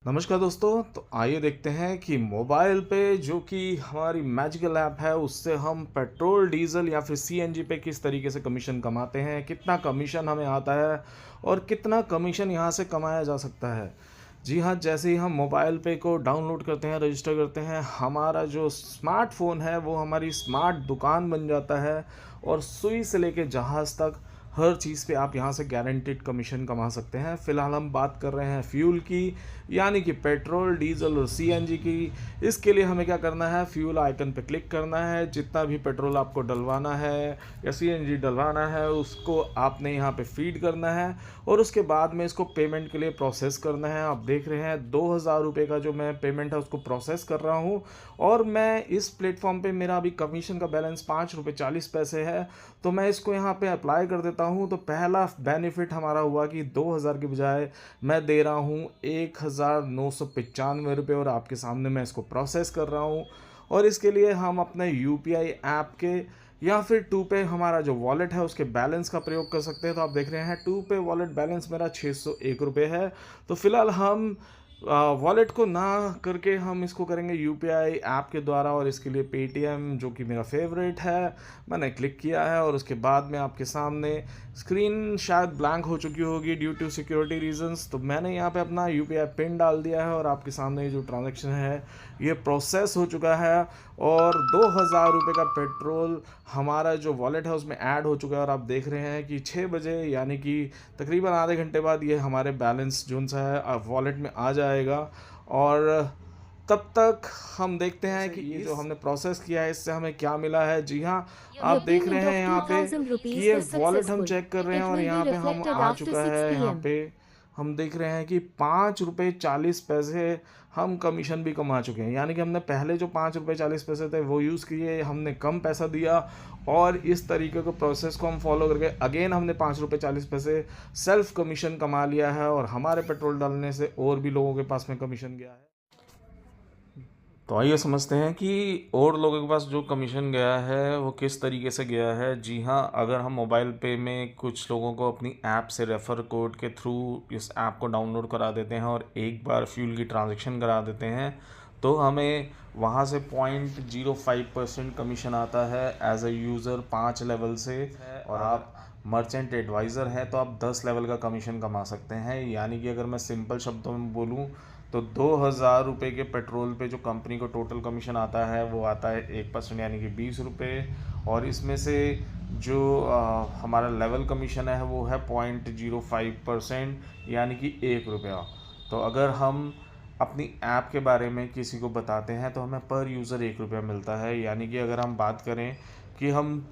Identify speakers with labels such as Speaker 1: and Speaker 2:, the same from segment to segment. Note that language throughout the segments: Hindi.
Speaker 1: नमस्कार दोस्तों। तो आइए देखते हैं कि मोबाइल पे जो कि हमारी मैजिकल ऐप है उससे हम पेट्रोल डीजल या फिर सीएनजी पे किस तरीके से कमीशन कमाते हैं, कितना कमीशन हमें आता है और कितना कमीशन यहाँ से कमाया जा सकता है। जी हाँ, जैसे ही हम मोबाइल पे को डाउनलोड करते हैं, रजिस्टर करते हैं, हमारा जो स्मार्टफोन है वो हमारी स्मार्ट दुकान बन जाता है और सुई से लेके जहाज़ तक हर चीज़ पे आप यहाँ से गारंटीड कमीशन कमा सकते हैं। फ़िलहाल हम बात कर रहे हैं फ्यूल की, यानी कि पेट्रोल, डीज़ल और सीएनजी की। इसके लिए हमें क्या करना है, फ्यूल आइकन पे क्लिक करना है। जितना भी पेट्रोल आपको डलवाना है या सीएनजी डलवाना है उसको आपने यहाँ पे फ़ीड करना है और उसके बाद में इसको पेमेंट के लिए प्रोसेस करना है। आप देख रहे हैं 2000 रुपये का जो मैं पेमेंट है उसको प्रोसेस कर रहा हूँ और मैं इस प्लेटफ़ॉर्म पे मेरा अभी कमीशन का बैलेंस ₹5.40 है। तो मैं इसको यहाँ पे अप्लाई कर देता हूँ। तो पहला बेनिफिट हमारा हुआ कि 2000 की बजाय मैं दे रहा हूँ ₹1995 और आपके सामने मैं इसको प्रोसेस कर रहा हूँ। और इसके लिए हम अपने यूपीआई ऐप के या फिर टू पे हमारा जो वॉलेट है उसके बैलेंस का प्रयोग कर सकते हैं। तो आप देख रहे हैं टू पे वॉलेट बैलेंस मेरा ₹601 है। तो फिलहाल हम वॉलेट को ना करके हम इसको करेंगे यूपीआई ऐप के द्वारा और इसके लिए पेटीएम जो कि मेरा फेवरेट है, मैंने क्लिक किया है और उसके बाद में आपके सामने स्क्रीन शायद ब्लैंक हो चुकी होगी ड्यू टू सिक्योरिटी रीजंस। तो मैंने यहाँ पे अपना यूपीआई पिन डाल दिया है और आपके सामने ये जो ट्रांजैक्शन है ये प्रोसेस हो चुका है और ₹2000 का पेट्रोल हमारा जो वॉलेट है उसमें ऐड हो चुका है। और आप देख रहे हैं कि 6 बजे यानी कि तकरीबन आधे घंटे बाद ये हमारे बैलेंस जोन सा है वॉलेट में आ जाएगा। और तब तक हम देखते हैं कि ये जो हमने प्रोसेस किया है इससे हमें क्या मिला है। जी हाँ,
Speaker 2: Your
Speaker 1: आप देख रहे
Speaker 2: payment
Speaker 1: हैं
Speaker 2: of
Speaker 1: यहाँ पे कि
Speaker 2: 2000 rupees
Speaker 1: ये
Speaker 2: is
Speaker 1: वॉलेट हम
Speaker 2: successful.
Speaker 1: चेक कर रहे हैं
Speaker 2: It
Speaker 1: और
Speaker 2: will be
Speaker 1: यहाँ पे हम
Speaker 2: reflected
Speaker 1: आ
Speaker 2: after
Speaker 1: चुका है।
Speaker 2: 6
Speaker 1: यहाँ
Speaker 2: p.m.
Speaker 1: पे हम देख रहे हैं कि ₹5.40 हम कमीशन भी कमा चुके हैं। यानी कि हमने पहले जो ₹5.40 थे वो यूज़ किए, हमने कम पैसा दिया और इस तरीके के प्रोसेस को हम फॉलो करके अगेन हमने ₹5.40 सेल्फ कमीशन कमा लिया है और हमारे पेट्रोल डालने से और भी लोगों के पास में कमीशन गया है। तो आइए समझते हैं कि और लोगों के पास जो कमीशन गया है वो किस तरीके से गया है। जी हाँ, अगर हम मोबाइल पे में कुछ लोगों को अपनी ऐप से रेफ़र कोड के थ्रू इस ऐप को डाउनलोड करा देते हैं और एक बार फ्यूल की ट्रांजैक्शन करा देते हैं तो हमें वहाँ से 0.05% कमीशन आता है एज अ यूज़र 5 लेवल से। और आप मर्चेंट एडवाइज़र हैं तो आप 10 लेवल का कमीशन कमा सकते हैं। यानी कि अगर मैं सिंपल शब्दों में बोलूँ तो ₹2000 के पेट्रोल पे जो कंपनी को टोटल कमीशन आता है वो आता है 1% यानी कि ₹20। और इसमें से जो हमारा लेवल कमीशन है वो है 0.05% यानी कि ₹1। तो अगर हम अपनी ऐप के बारे में किसी को बताते हैं तो हमें पर यूज़र ₹1 मिलता है। यानी कि अगर हम बात करें कि हम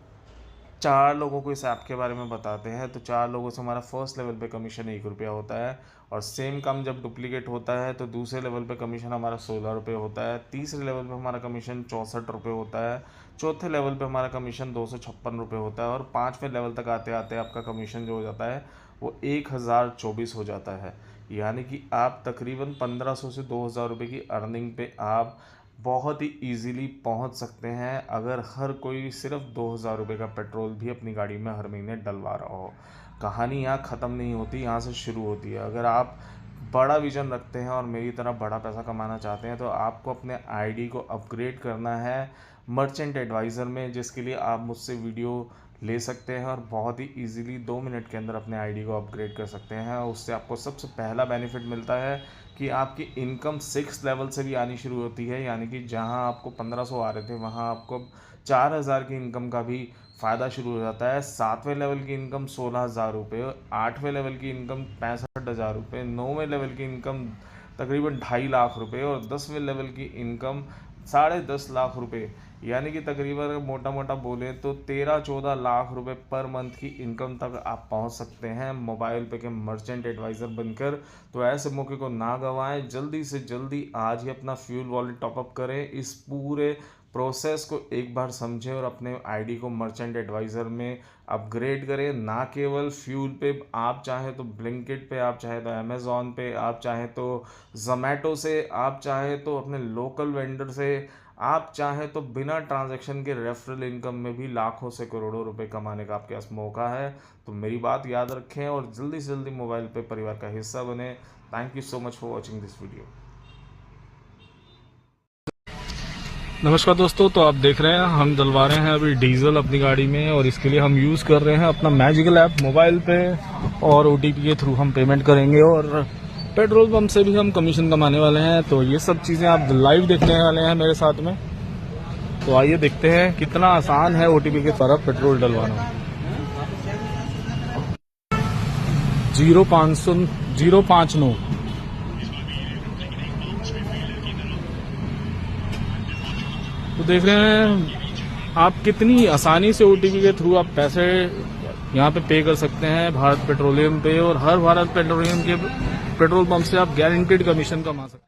Speaker 1: 4 लोगों को इस ऐप के बारे में बताते हैं तो 4 लोगों से हमारा फर्स्ट लेवल पे कमीशन ₹1 होता है। और सेम काम जब डुप्लीकेट होता है तो दूसरे लेवल पे कमीशन हमारा ₹16 होता है, तीसरे लेवल पे हमारा कमीशन ₹64 होता है, चौथे लेवल पे हमारा कमीशन ₹256 होता है और पाँचवें लेवल तक आते आते आपका कमीशन जो हो जाता है वो 1024 हो जाता है। यानी कि आप तकरीबन 1500 से ₹2000 की अर्निंग पे आप बहुत ही ईज़िली पहुंच सकते हैं अगर हर कोई सिर्फ ₹2000 का पेट्रोल भी अपनी गाड़ी में हर महीने डलवा रहा हो। कहानी यहाँ ख़त्म नहीं होती, यहाँ से शुरू होती है। अगर आप बड़ा विज़न रखते हैं और मेरी तरह बड़ा पैसा कमाना चाहते हैं तो आपको अपने आईडी को अपग्रेड करना है मर्चेंट एडवाइज़र में, जिसके लिए आप मुझसे वीडियो ले सकते हैं और बहुत ही ईज़िली 2 मिनट के अंदर अपने आईडी को अपग्रेड कर सकते हैं। उससे आपको सबसे पहला बेनिफिट मिलता है कि आपकी इनकम 6th लेवल से भी आनी शुरू होती है। यानी कि जहां आपको 1500 आ रहे थे वहां आपको 4000 की इनकम का भी फ़ायदा शुरू हो जाता है। 7वें लेवल की इनकम ₹16,000, 8वें लेवल की इनकम ₹65,000, 9वें लेवल की इनकम तकरीबन ₹2.5 लाख और 10वें लेवल की इनकम ₹10.5 लाख। यानी कि तकरीबन मोटा मोटा बोले तो 13-14 लाख रुपए पर मंथ की इनकम तक आप पहुंच सकते हैं मोबाइल पे के मर्चेंट एडवाइज़र बनकर। तो ऐसे मौके को ना गंवाएं, जल्दी से जल्दी आज ही अपना फ्यूल वॉलेट टॉपअप करें। इस पूरे प्रोसेस को एक बार समझें और अपने आईडी को मर्चेंट एडवाइज़र में अपग्रेड करें। ना केवल फ्यूल पे, आप चाहें तो ब्लिंकिट पे, आप चाहें तो अमेज़ॉन पे, आप चाहें तो ज़ोमैटो से, आप चाहें तो अपने लोकल वेंडर से, आप चाहें तो बिना ट्रांजैक्शन के रेफरल इनकम में भी लाखों से करोड़ों रुपए कमाने का आपके पास मौका है। तो मेरी बात याद रखें और जल्दी से जल्दी मोबाइल पे परिवार का हिस्सा बने thank you so much for watching this video.
Speaker 2: नमस्कार दोस्तों, तो आप देख रहे हैं हम डलवा रहे हैं अभी डीजल अपनी गाड़ी में, और इसके लिए हम यूज़ कर रहे हैं अपना मैजिकल ऐप मोबाइल पे, और OTP के थ्रू हम पेमेंट करेंगे, और पेट्रोल पंप से भी हम कमीशन कमाने वाले हैं। तो ये सब चीज़ें आप लाइव देखने वाले हैं मेरे साथ में। तो आइए देखते हैं कितना आसान है OTP के द्वारा पेट्रोल डलवाना। 059। तो देख रहे हैं आप कितनी आसानी से OTP के थ्रू आप पैसे यहाँ पे कर सकते हैं भारत पेट्रोलियम पे, और हर भारत पेट्रोलियम के पेट्रोल पंप से आप गारंटीड कमीशन कमा सकते हैं।